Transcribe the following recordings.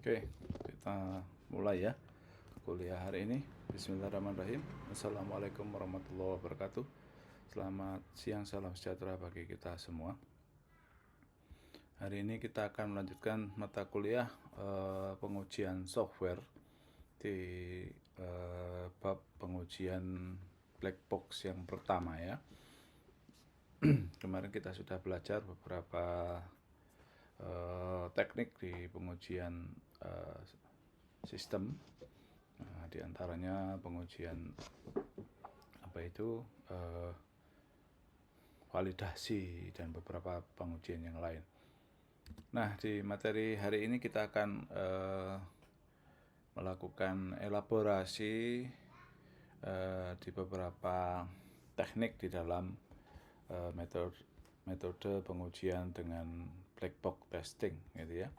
Oke, kita mulai ya kuliah hari ini. Bismillahirrahmanirrahim. Assalamualaikum warahmatullahi wabarakatuh. Selamat siang, salam sejahtera bagi kita semua. Hari ini kita akan melanjutkan mata kuliah pengujian software di bab pengujian black box yang pertama ya. Kemarin kita sudah belajar beberapa teknik di pengujian sistem. Nah, di antaranya pengujian validasi dan beberapa pengujian yang lain. Nah, di materi hari ini kita akan melakukan elaborasi di beberapa teknik di dalam metode pengujian dengan black box testing, gitu ya.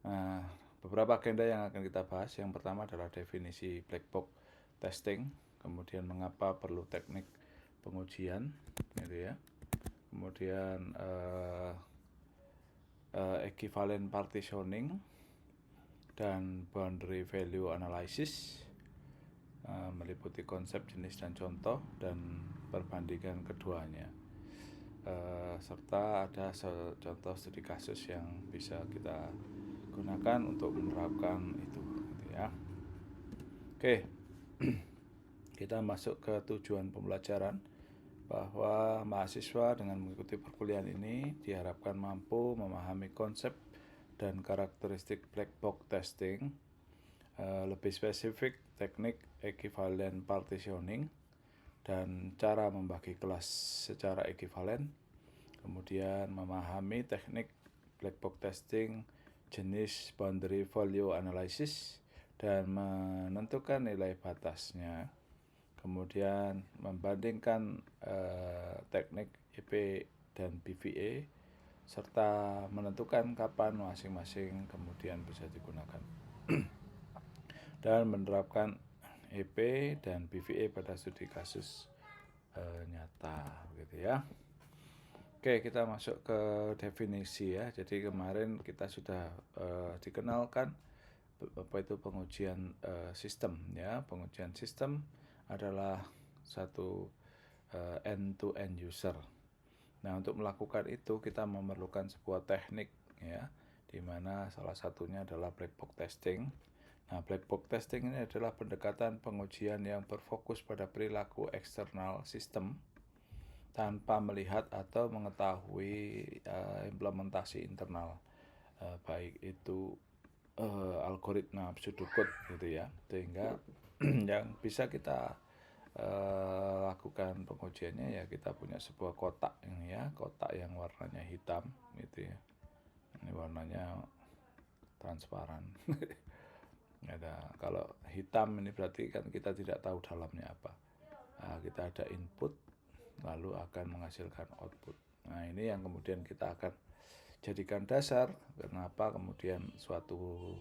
Nah, beberapa agenda yang akan kita bahas. Yang pertama adalah definisi black box testing, kemudian mengapa perlu teknik pengujian, gitu ya. Kemudian equivalent partitioning dan boundary value analysis, meliputi konsep, jenis, dan contoh, dan perbandingan keduanya. Serta ada contoh studi kasus yang bisa kita gunakan untuk menerapkan itu, gitu ya. Oke, kita masuk ke tujuan pembelajaran, bahwa mahasiswa dengan mengikuti perkuliahan ini diharapkan mampu memahami konsep dan karakteristik black box testing, lebih spesifik teknik equivalent partitioning dan cara membagi kelas secara ekivalen, kemudian memahami teknik black box testing, jenis boundary value analysis, dan menentukan nilai batasnya. Kemudian membandingkan teknik EP dan BVA, serta menentukan kapan masing-masing kemudian bisa digunakan. Dan menerapkan EP dan BVA pada studi kasus nyata, gitu ya. Oke, kita masuk ke definisi ya. Jadi kemarin kita sudah dikenalkan apa itu pengujian sistem ya. Pengujian sistem adalah satu end-to-end user. Nah, untuk melakukan itu kita memerlukan sebuah teknik ya, di mana salah satunya adalah black box testing. Nah, black box testing ini adalah pendekatan pengujian yang berfokus pada perilaku eksternal sistem tanpa melihat atau mengetahui implementasi internal, baik itu algoritma pseudocode, gitu ya, sehingga yang bisa kita lakukan pengujiannya ya, kita punya sebuah kotak ini ya, kotak yang warnanya hitam, gitu ya. Ini warnanya transparan. Ada, kalau hitam ini berarti kan kita tidak tahu dalamnya apa. Nah, kita ada input, lalu akan menghasilkan output. Nah, ini yang kemudian kita akan jadikan dasar kenapa kemudian suatu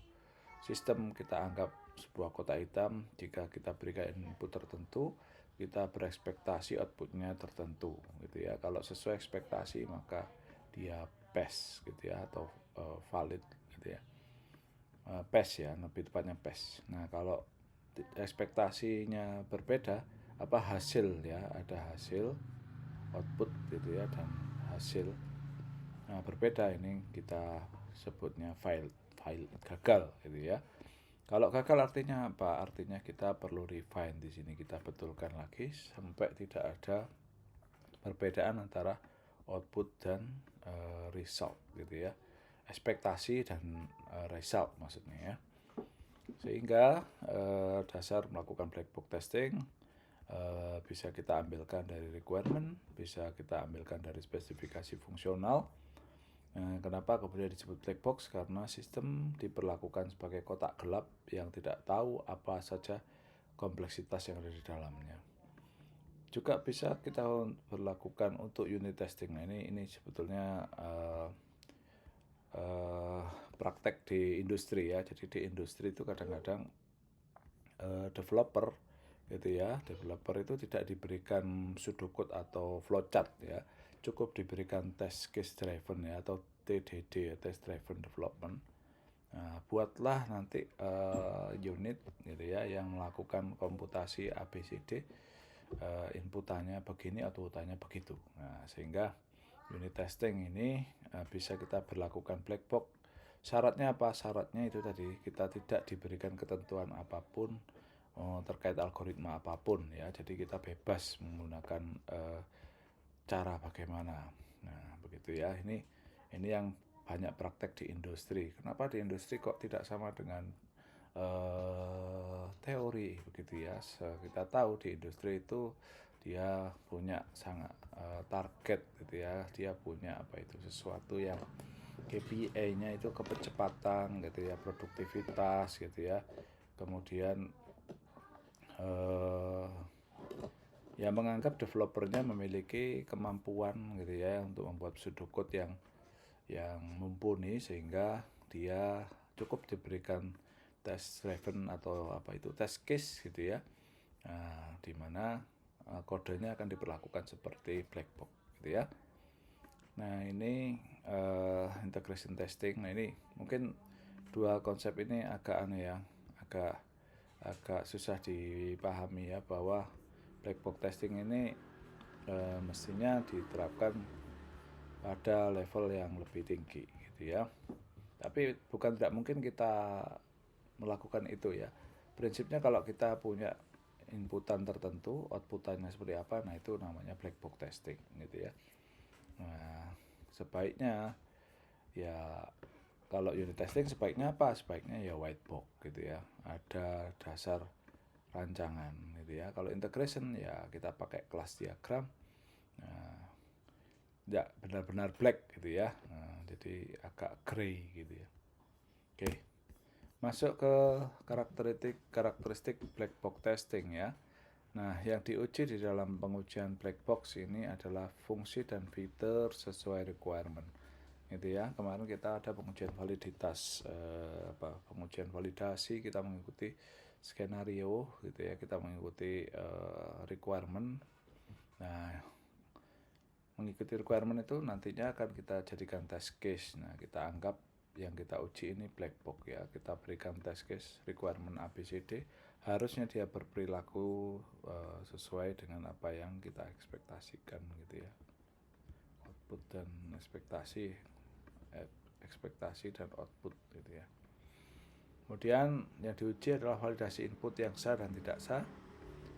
sistem kita anggap sebuah kotak hitam. Jika kita berikan input tertentu, kita berekspektasi outputnya tertentu, gitu ya. Kalau sesuai ekspektasi maka dia pass, gitu ya, atau valid, gitu ya. Pass ya, lebih tepatnya pass. Nah, kalau ekspektasinya berbeda, apa hasil ya, ada hasil, output, gitu ya, dan hasil berbeda, ini kita sebutnya fail gagal, gitu ya. Kalau gagal artinya apa? Artinya kita perlu refine di sini, kita betulkan lagi sampai tidak ada perbedaan antara output dan result, gitu ya. Ekspektasi dan result maksudnya ya. Sehingga dasar melakukan black box testing bisa kita ambilkan dari requirement, bisa kita ambilkan dari spesifikasi fungsional. Kenapa kemudian disebut black box? Karena sistem diperlakukan sebagai kotak gelap yang tidak tahu apa saja kompleksitas yang ada di dalamnya. Juga bisa kita berlakukan untuk unit testing. Nah, ini sebetulnya praktek di industri ya. Jadi di industri itu kadang-kadang developer, gitu ya, developer itu tidak diberikan pseudocode atau flowchart ya, cukup diberikan test case driven ya, atau TDD, test driven development. Nah, buatlah nanti unit gitu ya yang melakukan komputasi ABCD, inputannya begini, outputannya begitu. Nah, sehingga unit testing ini bisa kita berlakukan black box. Syaratnya apa? Syaratnya itu tadi, kita tidak diberikan ketentuan apapun terkait algoritma apapun ya. Jadi kita bebas menggunakan cara bagaimana. Nah, begitu ya. Ini yang banyak praktek di industri. Kenapa di industri kok tidak sama dengan teori begitu ya? Kita tahu di industri itu dia punya sangat target gitu ya. Dia punya apa itu, sesuatu yang KPI-nya itu kecepatan gitu ya, produktivitas gitu ya. Kemudian ya menganggap developernya memiliki kemampuan gitu ya untuk membuat pseudocode yang mumpuni, sehingga dia cukup diberikan test driven atau apa itu test case gitu ya. Nah, di mana kodenya akan diperlakukan seperti black box gitu ya. Nah, ini integration testing. Nah, ini mungkin dua konsep ini agak aneh ya, agak susah dipahami ya, bahwa black box testing ini mestinya diterapkan pada level yang lebih tinggi gitu ya. Tapi bukan tidak mungkin kita melakukan itu ya. Prinsipnya kalau kita punya inputan tertentu, outputannya seperti apa, nah itu namanya black box testing gitu ya. Nah, sebaiknya ya kalau unit testing sebaiknya apa? Sebaiknya ya white box gitu ya. Ada dasar rancangan gitu ya. Kalau integration ya kita pakai kelas diagram. Nah, ya benar-benar black gitu ya. Nah, jadi agak gray gitu ya. Oke. Masuk ke karakteristik black box testing ya. Nah, yang diuji di dalam pengujian black box ini adalah fungsi dan fitur sesuai requirement. Gitu ya. Kemarin kita ada pengujian validitas, pengujian validasi, kita mengikuti skenario gitu ya, kita mengikuti requirement. Nah, mengikuti requirement itu nantinya akan kita jadikan test case. Nah, kita anggap yang kita uji ini black box ya. Kita berikan test case requirement ABCD, harusnya dia berperilaku sesuai dengan apa yang kita ekspektasikan gitu ya. Output dan ekspektasi dan output gitu ya. Kemudian yang diuji adalah validasi input yang sah dan tidak sah,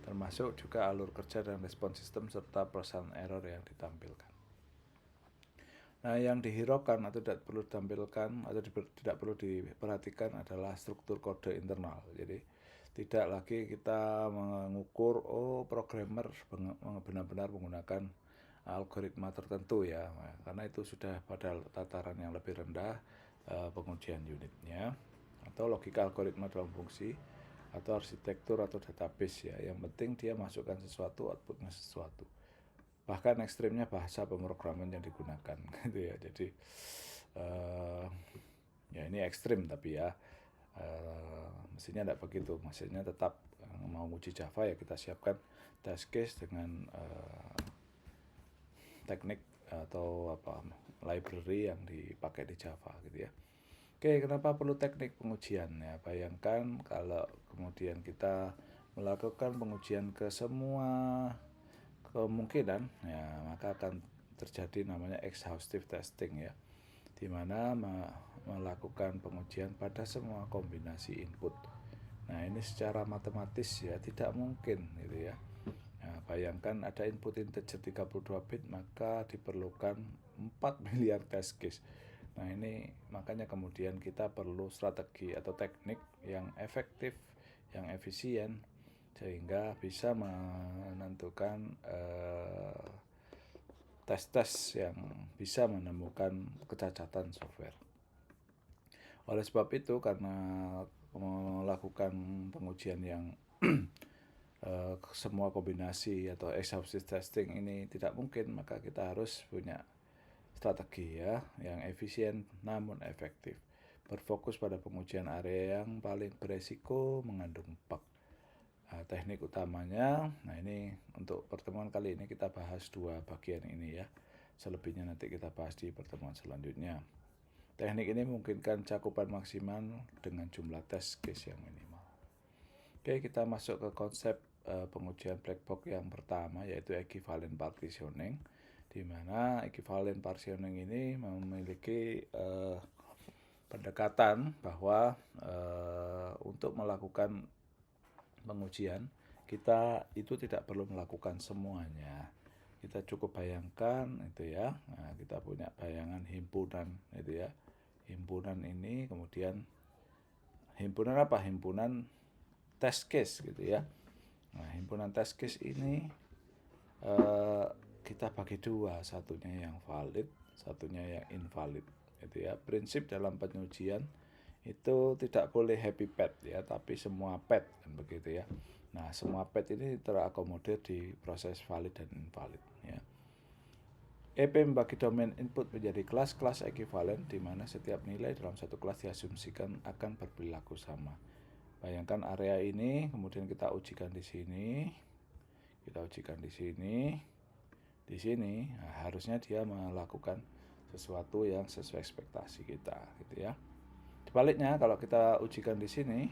termasuk juga alur kerja dan respon sistem serta perasaan error yang ditampilkan. Nah, yang dihiraukan atau tidak perlu ditampilkan atau tidak perlu diperhatikan adalah struktur kode internal. Jadi tidak lagi kita mengukur programmer benar-benar menggunakan algoritma tertentu ya, karena itu sudah pada tataran yang lebih rendah pengujian unitnya, atau logika algoritma dalam fungsi atau arsitektur atau database ya. Yang penting dia masukkan sesuatu, outputnya sesuatu. Bahkan ekstrimnya bahasa pemrograman yang digunakan gitu ya. Jadi ya ini ekstrim, tapi ya mestinya tidak begitu. Maksudnya tetap mau uji Java ya kita siapkan test case dengan teknik atau library yang dipakai di Java gitu ya. Oke, kenapa perlu teknik pengujian ya? Bayangkan kalau kemudian kita melakukan pengujian ke semua kemungkinan ya, maka akan terjadi namanya exhaustive testing ya, di mana melakukan pengujian pada semua kombinasi input. Nah, ini secara matematis ya tidak mungkin gitu ya. Nah, bayangkan ada input integer 32 bit, maka diperlukan 4 miliar test case. Nah, ini makanya kemudian kita perlu strategi atau teknik yang efektif, yang efisien, sehingga bisa menentukan tes-tes yang bisa menemukan kecacatan software. Oleh sebab itu, karena melakukan pengujian yang semua kombinasi atau exhaustive testing ini tidak mungkin, maka kita harus punya strategi ya yang efisien namun efektif. Berfokus pada pengujian area yang paling beresiko mengandung bug. Nah, teknik utamanya, nah ini untuk pertemuan kali ini kita bahas dua bagian ini ya. Selebihnya nanti kita bahas di pertemuan selanjutnya. Teknik ini memungkinkan cakupan maksimal dengan jumlah test case yang minimal. Oke, kita masuk ke konsep pengujian black box yang pertama, yaitu equivalent partitioning, di mana equivalent partitioning ini memiliki pendekatan bahwa untuk melakukan pengujian kita itu tidak perlu melakukan semuanya. Kita cukup bayangkan itu ya. Nah, kita punya bayangan himpunan itu ya. Himpunan ini kemudian himpunan apa? Himpunan test case gitu ya. Nah, himpunan test case ini kita bagi dua, satunya yang valid, satunya yang invalid gitu ya. Prinsip dalam pengujian itu tidak boleh happy pet ya, tapi semua pet kan begitu ya. Nah, semua pet ini terakomodir di proses valid dan invalid ya. EP membagi domain input menjadi kelas-kelas ekuivalen di mana setiap nilai dalam satu kelas diasumsikan akan berperilaku sama. Bayangkan area ini, kemudian kita ujikan di sini, kita ujikan di sini, di sini. Nah, harusnya dia melakukan sesuatu yang sesuai ekspektasi kita, gitu ya. Sebaliknya, kalau kita ujikan di sini,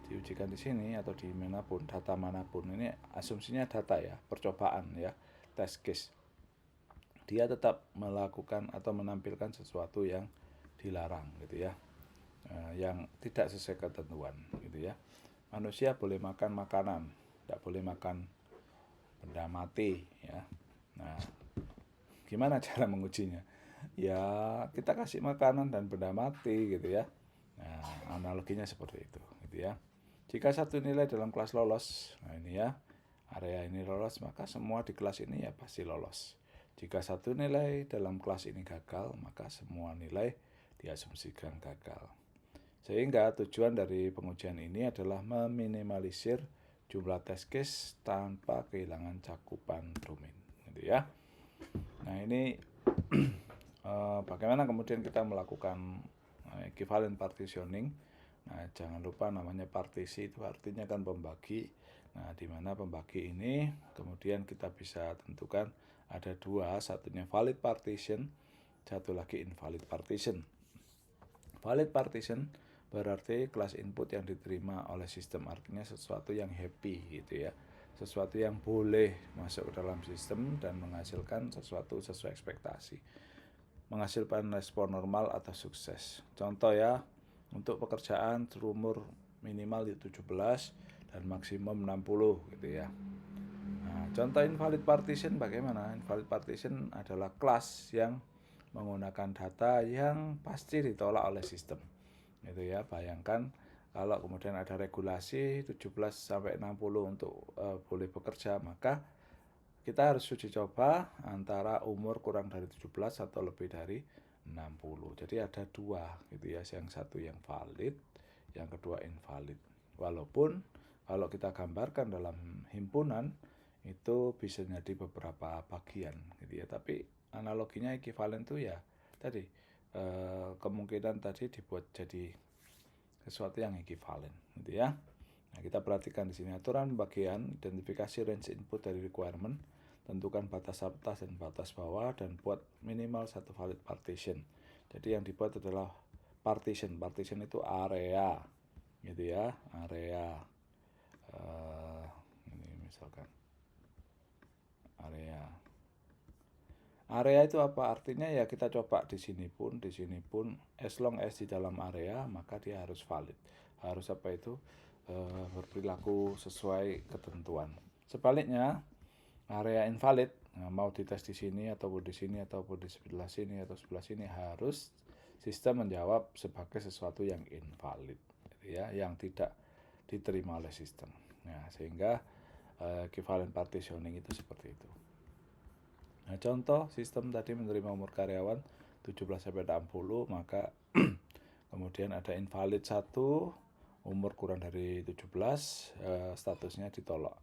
diujikan di sini atau di manapun, data manapun, ini asumsinya data ya, percobaan ya, test case. Dia tetap melakukan atau menampilkan sesuatu yang dilarang gitu ya, yang tidak sesuai ketentuan gitu ya. Manusia boleh makan makanan, tidak boleh makan benda mati ya. Nah, gimana cara mengujinya? Ya kita kasih makanan dan benda mati gitu ya. Nah, analoginya seperti itu gitu ya. Jika satu nilai dalam kelas lolos, nah ini ya, area ini lolos, maka semua di kelas ini ya pasti lolos. Jika satu nilai dalam kelas ini gagal, maka semua nilai diasumsikan gagal. Sehingga tujuan dari pengujian ini adalah meminimalisir jumlah test case tanpa kehilangan cakupan domain, gitu ya. Nah ini bagaimana kemudian kita melakukan equivalent partitioning. Nah jangan lupa namanya partisi itu artinya kan pembagi. Nah di mana pembagi ini kemudian kita bisa tentukan ada dua, satunya valid partition, satu lagi invalid partition. Valid partition berarti kelas input yang diterima oleh sistem, artinya sesuatu yang happy gitu ya, sesuatu yang boleh masuk ke dalam sistem dan menghasilkan sesuatu sesuai ekspektasi, menghasilkan respon normal atau sukses. Contoh ya, untuk pekerjaan umur minimal di 17 dan maksimum 60 gitu ya. Nah, contoh invalid partition bagaimana? Invalid partition adalah kelas yang menggunakan data yang pasti ditolak oleh sistem. Gitu ya, bayangkan kalau kemudian ada regulasi 17 sampai 60 untuk boleh bekerja, maka kita harus uji coba antara umur kurang dari 17 atau lebih dari 60. Jadi ada dua gitu ya, yang satu yang valid, yang kedua invalid. Walaupun kalau kita gambarkan dalam himpunan itu bisa jadi beberapa bagian gitu ya, tapi analoginya equivalent itu ya tadi kemungkinan tadi dibuat jadi sesuatu yang equivalent gitu ya. Nah, kita perhatikan di sini aturan bagian identifikasi range input dari requirement, tentukan batas atas dan batas bawah, dan buat minimal satu valid partition. Jadi yang dibuat adalah partition. Partition itu area gitu ya, area ini misalkan area itu apa artinya ya, kita coba di sini pun as long as di dalam area maka dia harus valid, harus apa itu berperilaku sesuai ketentuan. Sebaliknya area invalid, nah, mau dites di sini ataupun di sini ataupun di sebelah sini atau sebelah sini, harus sistem menjawab sebagai sesuatu yang invalid ya, yang tidak diterima oleh sistem. Nah, sehingga equivalent partitioning itu seperti itu. Nah, contoh sistem tadi menerima umur karyawan 17 sampai 60, maka kemudian ada invalid 1, umur kurang dari 17, statusnya ditolak.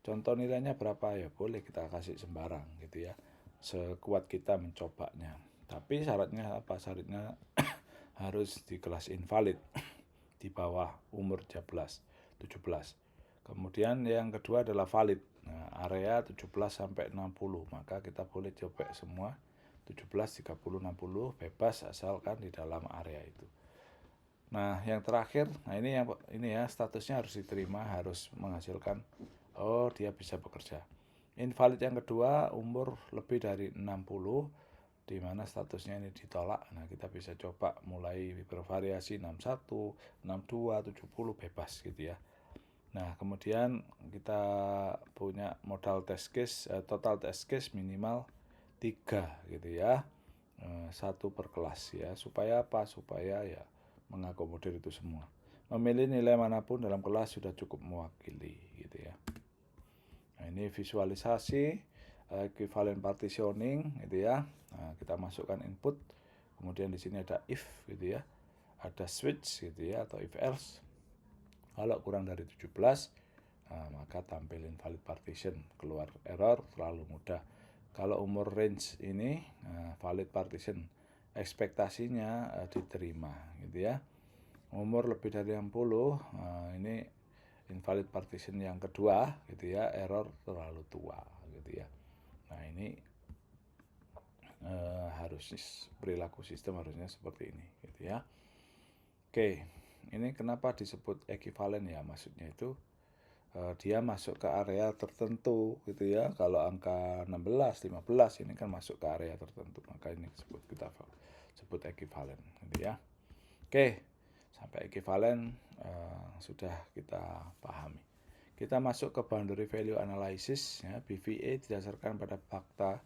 Contoh nilainya berapa ya, boleh kita kasih sembarang gitu ya, sekuat kita mencobanya. Tapi syaratnya apa? Syaratnya harus di kelas invalid, di bawah umur 17. Kemudian yang kedua adalah valid. Nah, area 17 sampai 60, maka kita boleh coba semua 17, 30, 60 bebas asalkan di dalam area itu. Nah, yang terakhir, ini ya statusnya harus diterima, harus menghasilkan dia bisa bekerja. Invalid yang kedua umur lebih dari 60 di mana statusnya ini ditolak. Nah, kita bisa coba mulai bervariasi 61, 62, 70 bebas gitu ya. Nah, kemudian kita punya modal test case, total test case minimal 3 gitu ya. 1 per kelas ya. Supaya apa? Supaya ya mengakomodir itu semua. Memilih nilai manapun dalam kelas sudah cukup mewakili gitu ya. Nah, ini visualisasi equivalent partitioning gitu ya. Nah, kita masukkan input, kemudian di sini ada if gitu ya, ada switch gitu ya atau if else. Kalau kurang dari 17, maka tampil invalid partition, keluar error, terlalu mudah. Kalau umur range ini valid partition, ekspektasinya diterima gitu ya. Umur lebih dari 60, ini invalid partition yang kedua gitu ya, error terlalu tua gitu ya. Nah, ini harus perilaku sistem harusnya seperti ini gitu ya. Oke, ini kenapa disebut ekivalen ya, maksudnya itu dia masuk ke area tertentu gitu ya. Kalau angka 16, 15 ini kan masuk ke area tertentu, maka ini kita sebut ekivalen gitu ya. Oke, sampai ekivalen sudah kita pahami. Kita masuk ke boundary value analysis ya, BVA didasarkan pada fakta.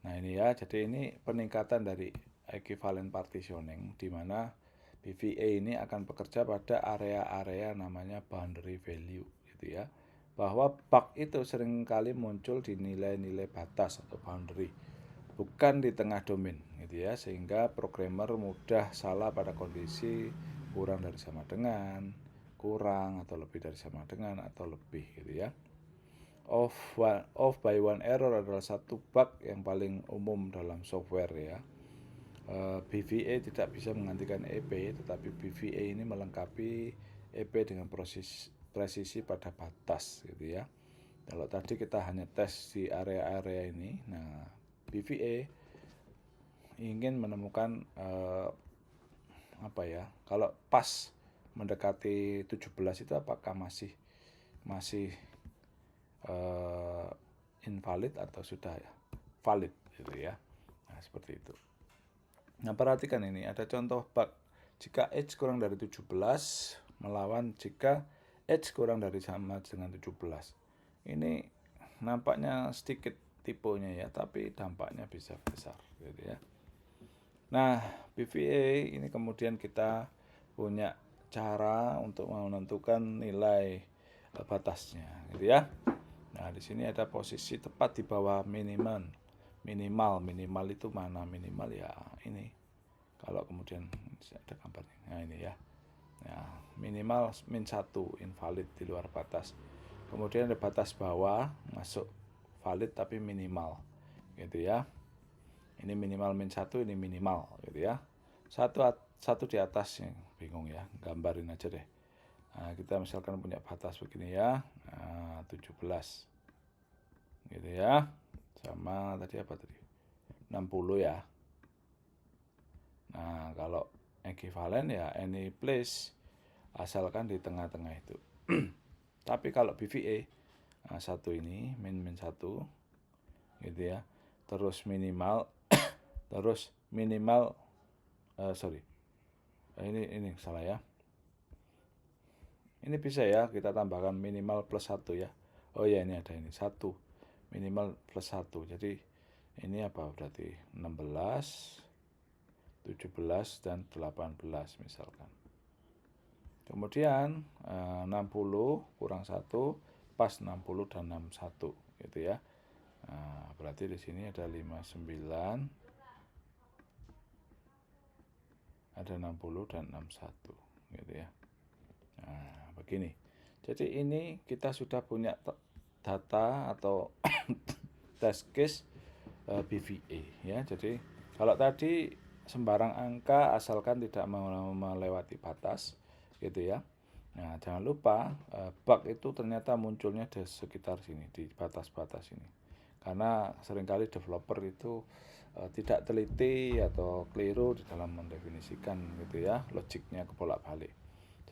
Nah, ini ya, jadi ini peningkatan dari equivalent partitioning di mana BVA ini akan bekerja pada area-area namanya boundary value gitu ya. Bahwa bug itu seringkali muncul di nilai-nilai batas atau boundary, bukan di tengah domain gitu ya, sehingga programmer mudah salah pada kondisi kurang dari sama dengan, kurang atau lebih dari sama dengan atau lebih gitu ya. Off by one error adalah satu bug yang paling umum dalam software ya. BVA tidak bisa menggantikan EP, tetapi BVA ini melengkapi EP dengan presisi pada batas gitu ya. Kalau tadi kita hanya tes di area-area ini, nah BVA ingin menemukan kalau pas mendekati 17 itu apakah masih invalid atau sudah ya valid gitu ya. Nah, seperti itu. Nah, perhatikan ini ada contoh bug jika H kurang dari 17 melawan jika H kurang dari sama dengan 17. Ini nampaknya sedikit tipenya ya, tapi dampaknya bisa besar gitu ya. Nah, BVA ini kemudian kita punya cara untuk menentukan nilai batasnya gitu ya. Nah, di sini ada posisi tepat di bawah minimal. Minimal itu mana? Minimal ya ini. Kalau kemudian ada gambarnya. Nah, ini ya. Nah, minimal -1 invalid di luar batas. Kemudian ada batas bawah masuk valid tapi minimal. Gitu ya. Ini minimal -1, ini minimal gitu ya. Satu di atasnya bingung ya. Gambarin aja deh. Nah, kita misalkan punya batas begini ya, 17 gitu ya, sama tadi apa tadi 60 ya. Nah, kalau equivalent ya any place asalkan di tengah-tengah itu. Tapi kalau BVA satu ini min-1 gitu ya, terus minimal ini salah ya. Ini bisa ya kita tambahkan minimal +1 ya. Oh ya, ini ada ini 1 minimal +1. Jadi ini apa berarti 16, 17 dan 18 misalkan. Kemudian 60 kurang 1 pas 60 dan 61 gitu ya. Nah, berarti di sini ada 59, ada 60 dan 61 gitu ya. Nah, begini. Jadi ini kita sudah punya data atau test case BVA ya. Jadi kalau tadi sembarang angka asalkan tidak melewati batas gitu ya. Nah, jangan lupa bug itu ternyata munculnya di sekitar sini, di batas-batas ini. Karena seringkali developer itu tidak teliti atau keliru di dalam mendefinisikan gitu ya, logiknya kebolak-balik.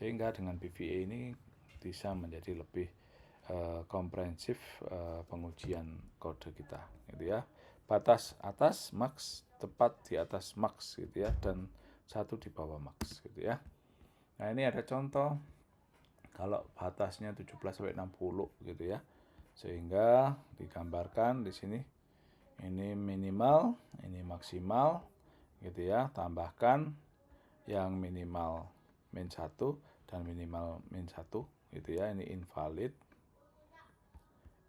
Sehingga dengan BVA ini bisa menjadi lebih komprehensif pengujian kode kita gitu ya. Batas atas max, tepat di atas max gitu ya, dan satu di bawah max gitu ya. Nah, ini ada contoh kalau batasnya 17 sampai 60 gitu ya. Sehingga digambarkan di sini ini minimal, ini maksimal gitu ya. Tambahkan yang minimal min 1 dan minimal min 1 gitu ya. Ini invalid,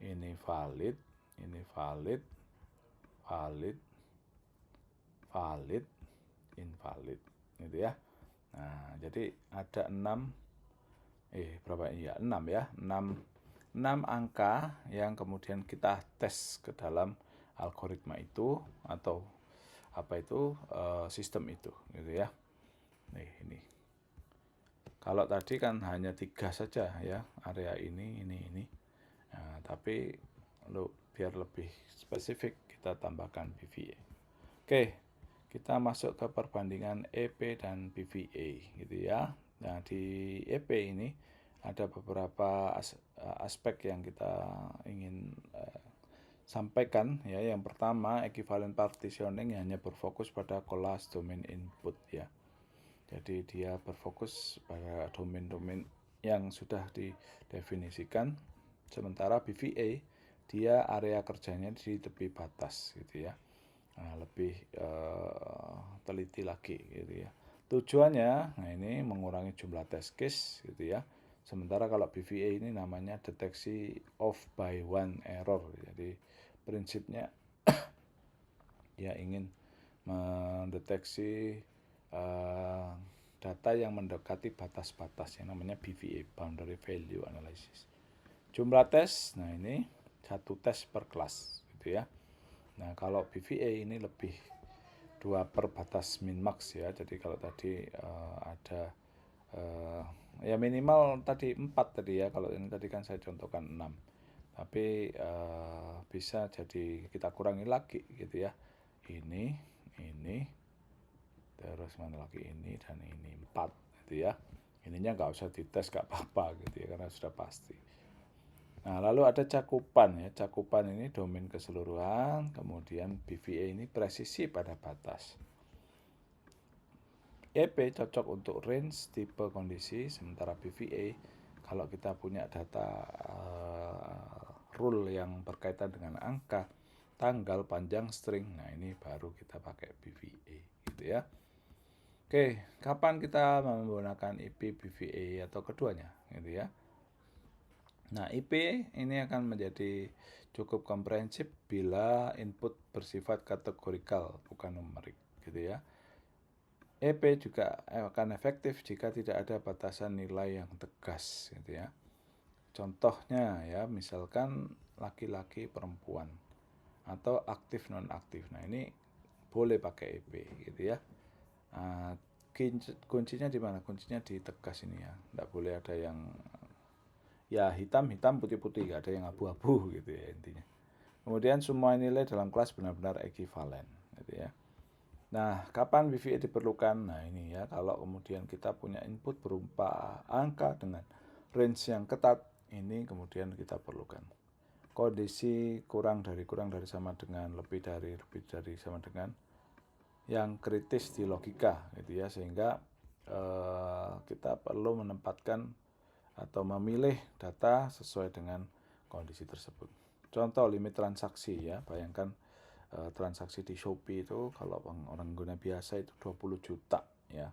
ini valid, ini valid, valid, valid, invalid gitu ya. Nah, jadi ada 6 berapa ya? 6 ya. 6 angka yang kemudian kita tes ke dalam algoritma itu atau apa itu sistem itu gitu ya. Nih, ini. Kalau tadi kan hanya 3 saja ya, area ini. Nah, tapi biar lebih spesifik kita tambahkan BVA. Oke, kita masuk ke perbandingan EP dan BVA gitu ya. Nah, di EP ini ada beberapa aspek yang kita ingin sampaikan ya. Yang pertama, equivalent partitioning hanya berfokus pada kelas domain input ya. Jadi dia berfokus pada domain-domain yang sudah didefinisikan. Sementara BVA dia area kerjanya di tepi batas gitu ya. Nah, lebih teliti lagi gitu ya. Tujuannya, nah ini mengurangi jumlah test case gitu ya. Sementara kalau BVA ini namanya deteksi off by one error. Jadi prinsipnya dia ingin mendeteksi data yang mendekati batas-batas yang namanya BVA, Boundary Value Analysis. Jumlah tes, nah ini 1 tes per kelas gitu ya. Nah, kalau BVA ini lebih 2 per batas min max ya. Jadi kalau tadi ada ya minimal tadi 4 tadi ya. Kalau ini tadi kan saya contohkan 6. Tapi bisa jadi kita kurangi lagi gitu ya. Ini, terus mana lagi ini dan ini 4 gitu ya. Ininya nggak usah dites, nggak apa-apa gitu ya, karena sudah pasti. Nah, lalu ada cakupan ya. Cakupan ini domain keseluruhan, kemudian BVA ini presisi pada batas. EP cocok untuk range tipe kondisi, sementara BVA kalau kita punya data rule yang berkaitan dengan angka, tanggal, panjang, string, nah ini baru kita pakai BVA gitu ya. Oke, kapan kita menggunakan EP, BVA atau keduanya gitu ya. Nah, IP ini akan menjadi cukup komprehensif bila input bersifat kategorikal, bukan numerik, gitu ya. EP juga akan efektif jika tidak ada batasan nilai yang tegas, gitu ya. Contohnya ya, misalkan laki-laki perempuan atau aktif non-aktif. Nah, ini boleh pakai EP, gitu ya. Kuncinya di mana? Kuncinya di tegas ini ya. Tidak boleh ada yang ya hitam-hitam, putih-putih, gak ada yang abu-abu gitu ya intinya. Kemudian semua nilai dalam kelas benar-benar ekivalen gitu ya. Nah, kapan BVA diperlukan? Nah, ini ya, kalau kemudian kita punya input berupa angka dengan range yang ketat, ini kemudian kita perlukan. Kondisi kurang dari sama dengan, lebih dari sama dengan, yang kritis di logika gitu ya, sehingga kita perlu menempatkan atau memilih data sesuai dengan kondisi tersebut. Contoh limit transaksi ya, bayangkan transaksi di Shopee itu kalau orang guna biasa itu 20 juta ya.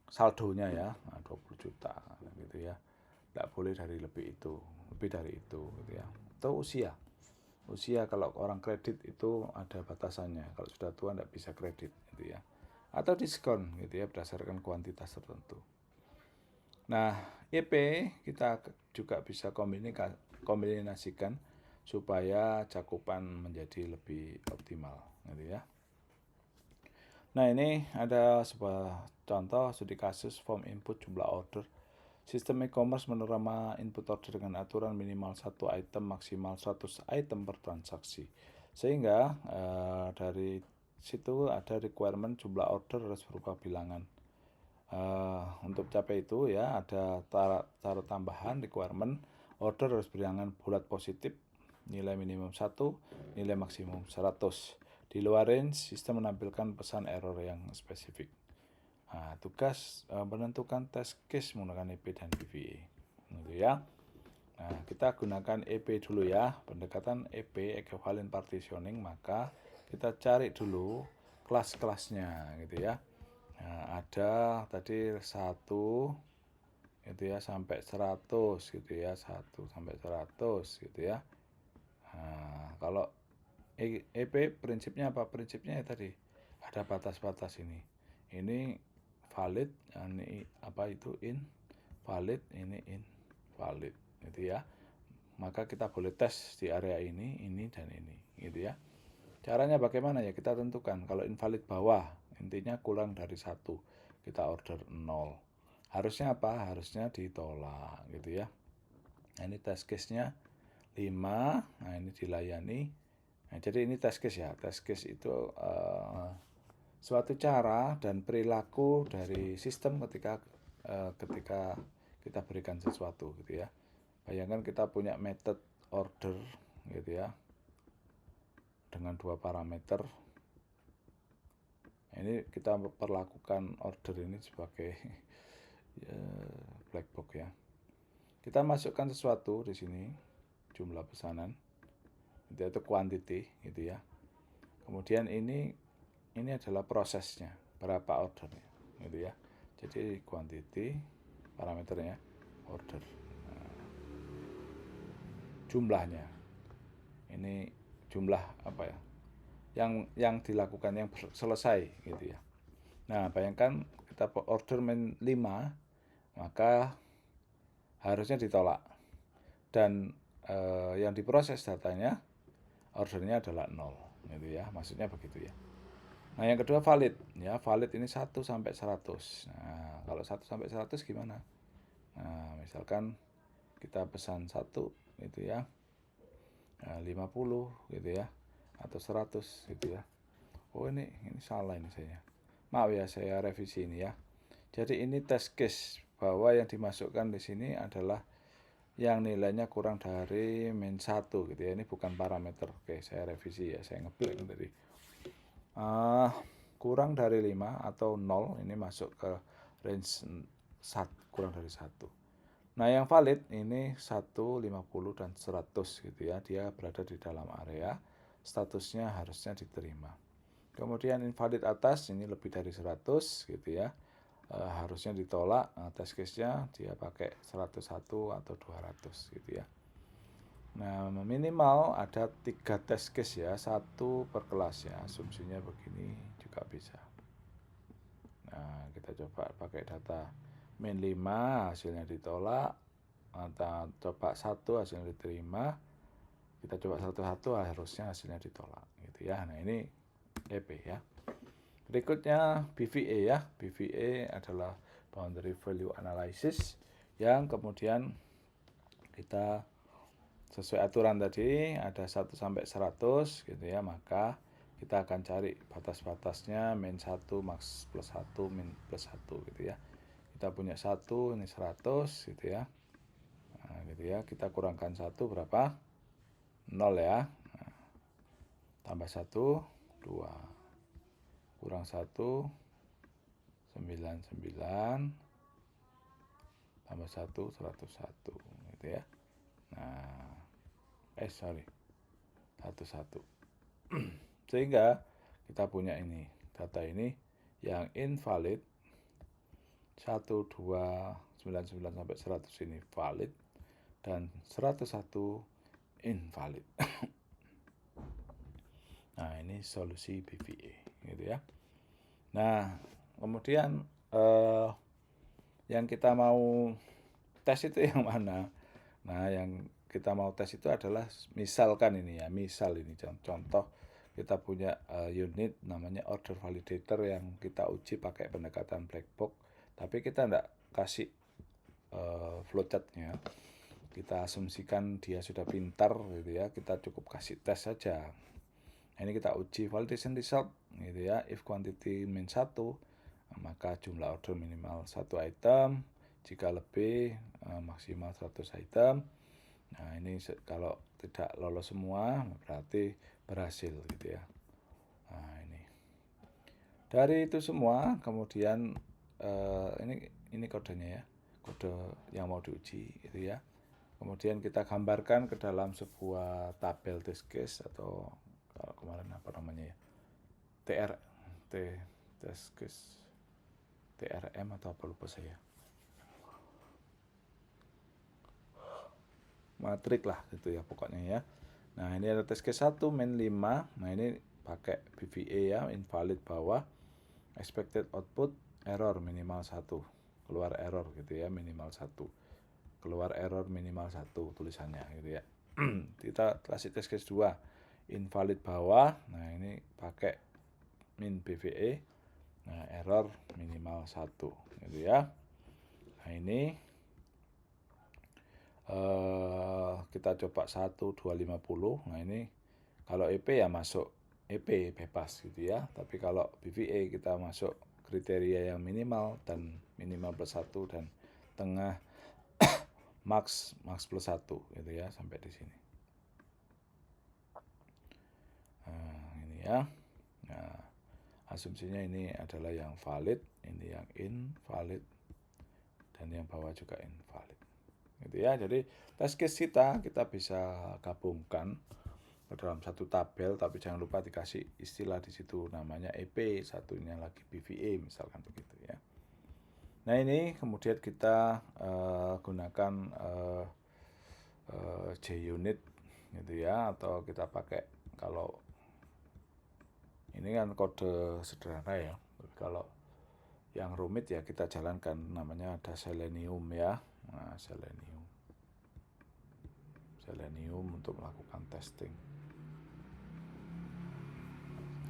Saldonya ya, 20 juta gitu ya. Tidak boleh lebih dari itu gitu ya. Atau usia. Usia kalau orang kredit itu ada batasannya. Kalau sudah tua tidak bisa kredit gitu ya. Atau diskon gitu ya berdasarkan kuantitas tertentu. Nah, EP kita juga bisa kombinasikan supaya cakupan menjadi lebih optimal gitu ya. Nah, ini ada sebuah contoh studi kasus form input jumlah order. Sistem e-commerce menerima input order dengan aturan minimal 1 item, maksimal 100 item per transaksi. Sehingga dari situ ada requirement jumlah order harus berupa bilangan. Untuk capai itu ya ada cara tambahan requirement order harus bilangan bulat positif, nilai minimum 1, nilai maksimum 100. Di luar range, sistem menampilkan pesan error yang spesifik. Tugas menentukan test case menggunakan EP dan BVA. Gitu ya. Nah, kita gunakan EP dulu ya, pendekatan EP equivalent partitioning, maka kita cari dulu kelas-kelasnya gitu ya. Nah, ada tadi 1 gitu ya sampai 100 gitu ya, 1 sampai 100 gitu ya. Nah, kalau EP prinsipnya apa? Prinsipnya ya tadi ada batas-batas ini. Ini valid, ini apa itu invalid, ini invalid gitu ya. Maka kita boleh tes di area ini dan ini gitu ya. Caranya bagaimana ya? Kita tentukan kalau invalid bawah, intinya kurang dari 1, kita order 0. Harusnya apa? Harusnya ditolak gitu ya. Nah, ini test case-nya 5. Nah, ini dilayani. Nah, jadi ini test case ya. Test case itu suatu cara dan perilaku dari sistem ketika kita berikan sesuatu gitu ya. Bayangkan kita punya method order gitu ya, dengan 2 parameter. Ini kita perlakukan order ini sebagai black box ya. Kita masukkan sesuatu di sini, jumlah pesanan, itu quantity gitu ya. Kemudian ini adalah prosesnya, berapa ordernya gitu ya. Jadi quantity parameternya order. Nah, jumlahnya ini jumlah apa ya? Yang dilakukan, yang selesai gitu ya. Nah, bayangkan kita order 5, maka harusnya ditolak. Dan yang diproses datanya ordernya adalah 0 gitu ya. Maksudnya begitu ya. Nah, yang kedua valid ya. Valid ini 1 sampai 100. Nah, kalau 1 sampai 100 gimana? Nah, misalkan kita pesan 1 gitu ya. 50 gitu ya, atau 100 gitu ya. Oh, ini salah ini saya. Maaf ya, saya revisi ini ya. Jadi ini test case bahwa yang dimasukkan di sini adalah yang nilainya kurang dari min 1 gitu ya. Ini bukan parameter. Oke, saya revisi ya, saya ngeblank tadi. Kurang dari 5 atau 0 ini masuk ke range 1, kurang dari 1. Nah, yang valid ini 1, 50 dan 100 gitu ya. Dia berada di dalam area, statusnya harusnya diterima. Kemudian invalid atas ini lebih dari 100 gitu ya. Harusnya ditolak. Test case-nya dia pakai 101 atau 200 gitu ya. Nah, minimal ada 3 test case ya, 1 per kelas ya. Asumsinya begini juga bisa. Nah, kita coba pakai data min 5 hasilnya ditolak, atau coba 1 hasilnya diterima, kita coba 1 harusnya hasilnya ditolak gitu ya. Nah, ini EP ya. Berikutnya BVA ya. BVA adalah boundary value analysis yang kemudian kita sesuai aturan tadi ada 1 sampai 100 gitu ya, maka kita akan cari batas-batasnya min 1 max plus 1 min plus 1 gitu ya. Kita punya 1 ini 100 gitu ya. Nah, gitu ya, kita kurangkan 1 berapa? 0 ya. Nah, tambah 1 2 kurang 1 99 tambah 1 101 gitu ya. Nah, 1 sehingga kita punya ini data ini yang invalid 1 2 99 sampai 100 ini valid dan 101 invalid. Nah, ini solusi BVA gitu ya. Nah, kemudian yang kita mau tes itu yang mana? Nah, yang kita mau tes itu adalah misalkan ini ya, misal ini contoh kita punya unit namanya order validator yang kita uji pakai pendekatan black box, tapi kita enggak kasih flowchartnya. Kita asumsikan dia sudah pintar gitu ya, kita cukup kasih tes saja. Nah, ini kita uji validation result gitu ya. If quantity min 1, maka jumlah order minimal 1 item, jika lebih maksimal 100 item. Nah, ini kalau tidak lolos semua berarti berhasil gitu ya. Nah, ini. Dari itu semua kemudian ini kodenya ya. Kode yang mau diuji gitu ya. Kemudian kita gambarkan ke dalam sebuah tabel test case atau kalau kemarin apa namanya ya, test case, TRM atau apa lupa saya, matrik lah gitu ya pokoknya ya. Nah, ini ada test case 1 min 5. Nah, ini pakai BVA ya, invalid bawah, expected output error minimal 1, keluar error gitu ya, minimal 1, keluar error minimal 1 tulisannya gitu ya. Kita kasih test case 2 invalid bawah. Nah, ini pakai min BVA. Nah, error minimal 1 gitu ya. Nah, ini kita coba 1, 2, 50. Nah, ini kalau EP ya masuk EP bebas gitu ya. Tapi kalau BVA kita masuk kriteria yang minimal dan minimal plus 1 dan tengah max plus 1 gitu ya, sampai di sini. Nah, ini ya. Nah, asumsinya ini adalah yang valid, ini yang invalid, dan yang bawah juga invalid. Gitu ya. Jadi test case kita bisa gabungkan ke dalam satu tabel, tapi jangan lupa dikasih istilah di situ, namanya EP, satunya lagi BVA misalkan begitu ya. Nah, ini kemudian kita gunakan JUnit gitu ya, atau kita pakai, kalau ini kan kode sederhana ya, kalau yang rumit ya kita jalankan, namanya ada Selenium ya. Nah, Selenium untuk melakukan testing.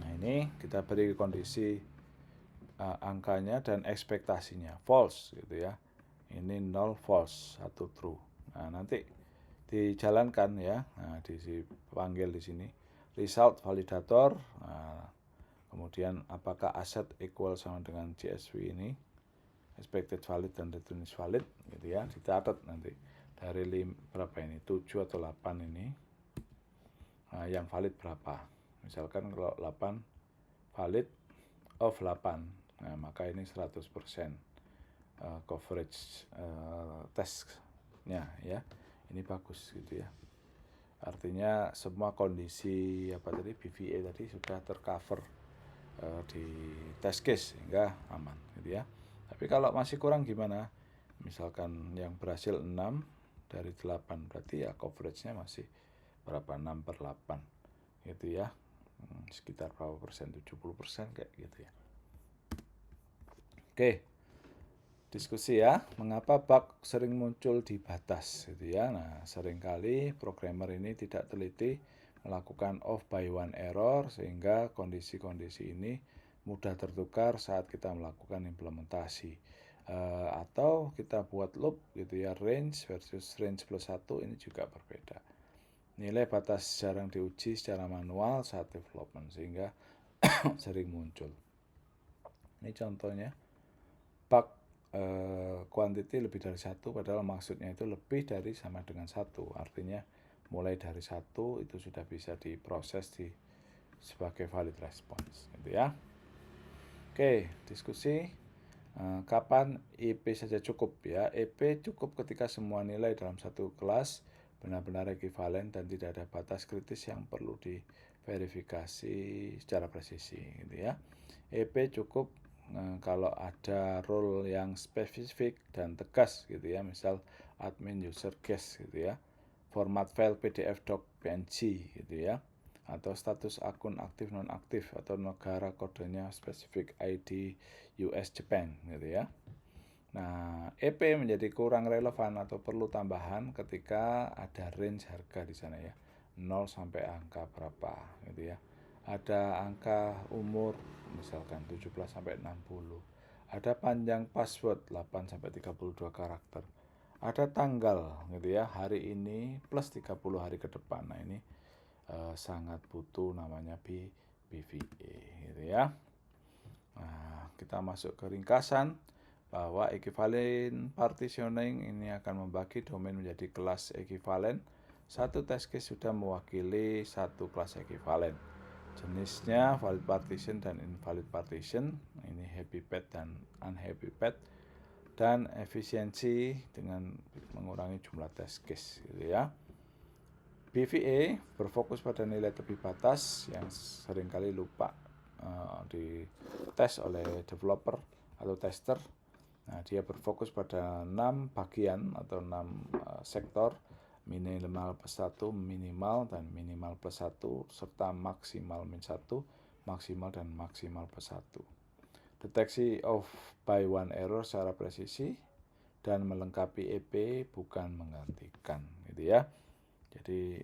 Nah, ini kita beri kondisi angkanya dan ekspektasinya false gitu ya. Ini 0 false, 1 true. Nah, nanti dijalankan ya. Nah, dipanggil di sini result validator. Nah, kemudian apakah aset equal sama dengan CSV ini, expected valid dan return is valid gitu ya, dicatat nanti dari berapa ini, 7 atau 8 ini. Nah, yang valid berapa, misalkan kalau 8 valid of 8, nah maka ini 100% coverage testnya ya, ini bagus gitu ya. Artinya semua kondisi BVA tadi sudah tercover di test case sehingga aman gitu ya. Tapi kalau masih kurang gimana? Misalkan yang berhasil 6 dari 8, berarti ya coveragenya masih berapa, 6/8 gitu ya. Sekitar berapa persen, 70% kayak gitu ya. Oke, diskusi ya, mengapa bug sering muncul di batas gitu ya. Nah, seringkali programmer ini tidak teliti melakukan off by one error, sehingga kondisi-kondisi ini mudah tertukar saat kita melakukan implementasi. Atau kita buat loop gitu ya, range versus range plus 1 ini juga berbeda. Nilai batas jarang diuji secara manual saat development, sehingga sering muncul. Ini contohnya, bug quantity lebih dari 1, padahal maksudnya itu lebih dari sama dengan 1. Artinya mulai dari 1 itu sudah bisa diproses sebagai valid response gitu ya. Oke, diskusi. Kapan EP saja cukup ya? EP cukup ketika semua nilai dalam satu kelas benar-benar ekivalen dan tidak ada batas kritis yang perlu diverifikasi secara presisi gitu ya. EP cukup kalau ada role yang spesifik dan tegas gitu ya, misal admin user guest gitu ya, format file PDF doc PNG gitu ya, atau status akun aktif non aktif, atau negara kodenya spesifik ID US Japan gitu ya. Nah, EP menjadi kurang relevan atau perlu tambahan ketika ada range harga di sana ya, 0 sampai angka berapa gitu ya. Ada angka umur misalkan 17 sampai 60. Ada panjang password 8 sampai 32 karakter. Ada tanggal gitu ya, hari ini plus 30 hari ke depan. Nah, ini sangat butuh namanya BVA gitu ya. Nah, kita masuk ke ringkasan bahwa equivalent partitioning ini akan membagi domain menjadi kelas equivalen. Satu test case sudah mewakili satu kelas equivalen. Jenisnya valid partition dan invalid partition, ini happy path dan unhappy path, dan efisiensi dengan mengurangi jumlah test case gitu ya. BVA berfokus pada nilai tepi batas yang seringkali lupa di tes oleh developer atau tester. Nah, dia berfokus pada 6 bagian atau 6 sektor, minimal plus 1, minimal dan minimal plus 1, serta maksimal min 1, maksimal dan maksimal plus 1. Deteksi of by one error secara presisi dan melengkapi EP bukan menggantikan gitu ya. Jadi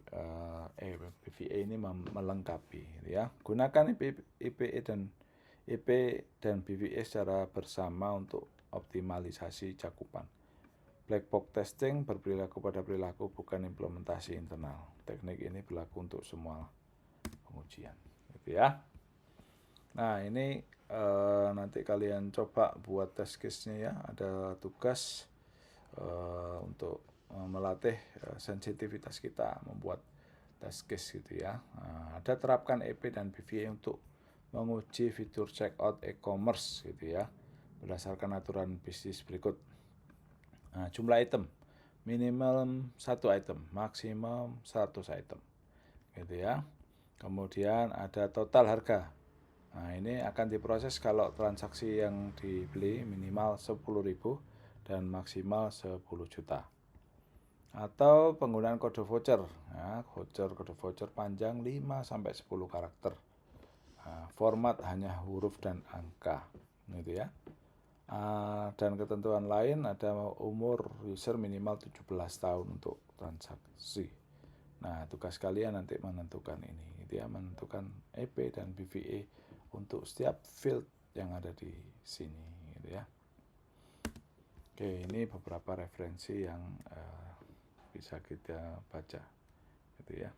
BVA ini melengkapi gitu ya. Gunakan EP dan BVA secara bersama untuk optimalisasi cakupan. Black box testing berperilaku pada perilaku bukan implementasi internal. Teknik ini berlaku untuk semua pengujian gitu ya. Nah, ini nanti kalian coba buat test case-nya ya. Ada tugas untuk melatih sensitivitas kita membuat test case gitu ya. Nah, ada terapkan EP dan BVA untuk menguji fitur checkout e-commerce gitu ya, berdasarkan aturan bisnis berikut. Nah, jumlah item minimum 1 item, maksimum 100 item gitu ya. Kemudian ada total harga. Nah, ini akan diproses kalau transaksi yang dibeli minimal 10.000 dan maksimal 10 juta. Atau penggunaan kode voucher. Nah, kode voucher panjang 5-10 karakter. Nah, format hanya huruf dan angka gitu ya. Dan ketentuan lain ada umur user minimal 17 tahun untuk transaksi. Nah, tugas kalian nanti menentukan ini gitu ya, menentukan EP dan BVA untuk setiap field yang ada di sini gitu ya. Oke, ini beberapa referensi yang bisa kita baca gitu ya.